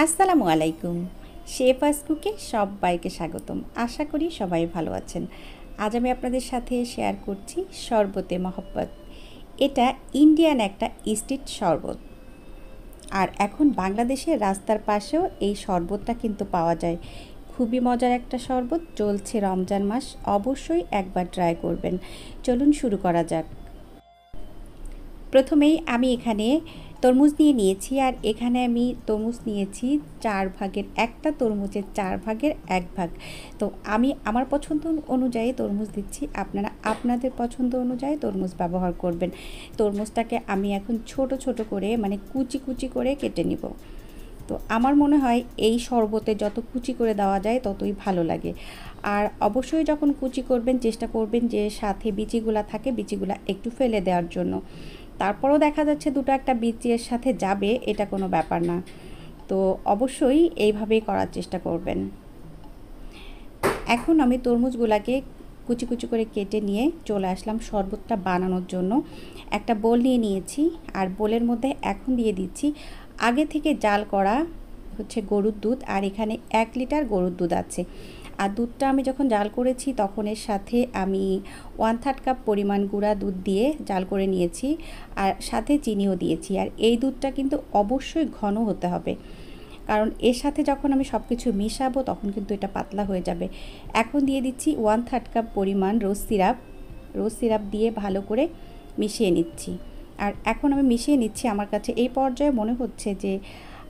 আসসালামু আলাইকুম। শেফাস কুকে সবাইকে স্বাগতম। আশা করি সবাই ভালো আছেন। আজ আমি আপনাদের সাথে শেয়ার করছি শরবতে মহব্বত। এটা ইন্ডিয়ান একটা স্ট্রিট শরবত। আর এখন বাংলাদেশের রাস্তার পাশেও এই শরবতটা কিন্তু পাওয়া যায়। খুবই মজার একটা শরবত, চলছে রমজান মাস, অবশ্যই একবার ট্রাই করবেন। চলুন শুরু করা যাক। প্রথমেই আমি এখানে তরমুজ নিয়ে নিয়েছি, আর এখানে আমি তরমুজ নিয়েছি 4 ভাগের একটা তরমুজের 4 ভাগের 1 ভাগ। তো আমি আমার পছন্দ অনুযায়ী তরমুজ দিচ্ছি, আপনারা আপনাদের পছন্দ অনুযায়ী তরমুজ ব্যবহার করবেন। তরমুজটাকে আমি এখন ছোট ছোট করে মানে কুচি কুচি করে কেটে নিব। তো আমার মনে হয় এই শরবতে যত কুচি করে দেওয়া যায় ততই ভালো লাগে। আর অবশ্যই যখন কুচি করবেন চেষ্টা করবেন যে সাথে বিচিগুলা থাকে, বিচিগুলা একটু ফেলে দেওয়ার জন্য। তারপরও দেখা যাচ্ছে দুটো একটা বিচি এর সাথে যাবে, এটা কোনো ব্যাপার না। তো অবশ্যই এইভাবেই করার চেষ্টা করবেন। এখন আমি তরমুজগুলাকে কুচি কুচি করে কেটে নিয়ে চলে আসলাম শরবতটা বানানোর জন্য। একটা বোল নিয়ে নিয়েছি, আর বোলের মধ্যে এখন দিয়ে দিচ্ছি আগে থেকে জাল করা হচ্ছে গরুর দুধ। আর এখানে 1 লিটার গরুর দুধ আছে। আর দুধটা আমি যখন জাল করেছি তখন এর সাথে আমি 1/3 কাপ পরিমাণ গুঁড়া দুধ দিয়ে জাল করে নিয়েছি, আর সাথে চিনিও দিয়েছি। আর এই দুধটা কিন্তু অবশ্যই ঘন হতে হবে, কারণ এর সাথে যখন আমি সব কিছু মিশাবো তখন কিন্তু এটা পাতলা হয়ে যাবে। এখন দিয়ে দিচ্ছি 1/3 কাপ পরিমাণ রোজ সিরাপ দিয়ে ভালো করে মিশিয়ে নিচ্ছি। আর এখন আমি মিশিয়ে নিচ্ছি। আমার কাছে এই পর্যায়ে মনে হচ্ছে যে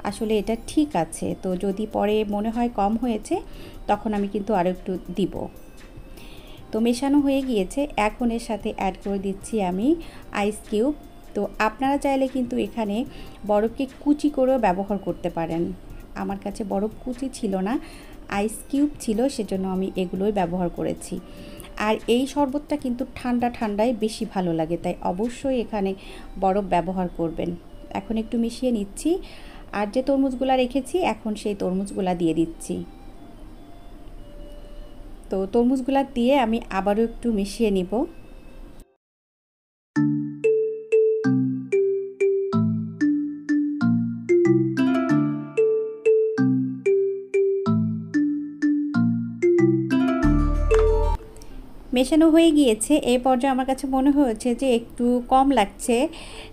আসলে এটা ঠিক আছে। তো যদি পরে মনে হয় কম হয়েছে তখন আমি কিন্তু আরও একটু দিব। তো মেশানো হয়ে গিয়েছে। এখন এর সাথে অ্যাড করে দিচ্ছি আমি আইস কিউব। তো আপনারা চাইলে কিন্তু এখানে বরফকে কুচি করেও ব্যবহার করতে পারেন। আমার কাছে বরফ কুচি ছিল না, আইস কিউব ছিল, সেজন্য আমি এগুলোই ব্যবহার করেছি। আর এই শরবতটা কিন্তু ঠান্ডা ঠান্ডায় বেশি ভালো লাগে, তাই অবশ্যই এখানে বরফ ব্যবহার করবেন। এখন একটু মিশিয়ে নিচ্ছি, আর যে তরমুজগুলা রেখেছি এখন সেই তরমুজগুলা দিয়ে দিচ্ছি। তো তরমুজগুলা দিয়ে আমি আবারও একটু মিশিয়ে নিব। মেশানো হয়ে গিয়েছে। এই পর্যায়ে আমার কাছে মনে হয়েছে যে একটু কম লাগছে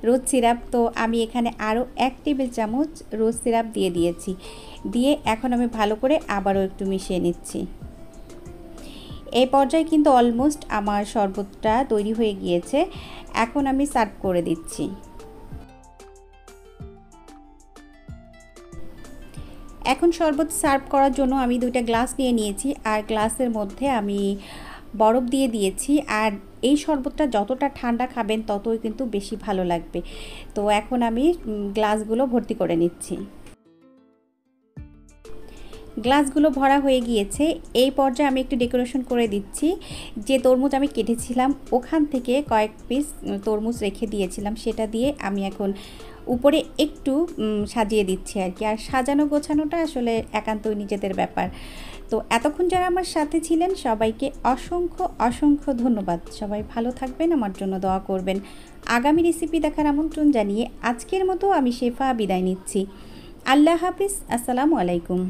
রোজ সিরাপ। তো আমি এখানে আরও 1 টেবিল চামচ রোজ সিরাপ দিয়ে দিয়েছি। দিয়ে এখন আমি ভালো করে আবারও একটু মিশিয়ে নিচ্ছি। এই পর্যায়ে কিন্তু অলমোস্ট আমার শরবতটা তৈরি হয়ে গিয়েছে। এখন আমি সার্ভ করে দিচ্ছি। এখন শরবত সার্ভ করার জন্য আমি 2টা গ্লাস নিয়ে নিয়েছি, আর গ্লাসের মধ্যে আমি বরফ দিয়ে দিয়েছি। আর এই শরবতটা যতটা ঠান্ডা খাবেন ততই কিন্তু বেশি ভালো লাগবে। তো এখন আমি গ্লাসগুলো ভর্তি করে নিচ্ছি। গ্লাসগুলো ভরা হয়ে গিয়েছে। এই পর্যায়ে আমি একটু ডেকোরেশন করে দিচ্ছি। যে তরমুজ আমি কেটেছিলাম ওখান থেকে কয়েক পিস তরমুজ রেখে দিয়েছিলাম, সেটা দিয়ে আমি এখন উপরে একটু সাজিয়ে দিচ্ছি আর কি। আর সাজানো গোছানোটা আসলে একান্তই নিজেদের ব্যাপার। তো এতক্ষণ যারা আমার সাথে ছিলেন সবাইকে অসংখ্য অসংখ্য ধন্যবাদ। সবাই ভালো থাকবেন, আমার জন্য দোয়া করবেন। আগামী রেসিপি দেখার আমন্ত্রণ জানিয়ে আজকের মতো আমি শেফা বিদায় নিচ্ছি। আল্লাহ হাফিজ। আসসালামু আলাইকুম।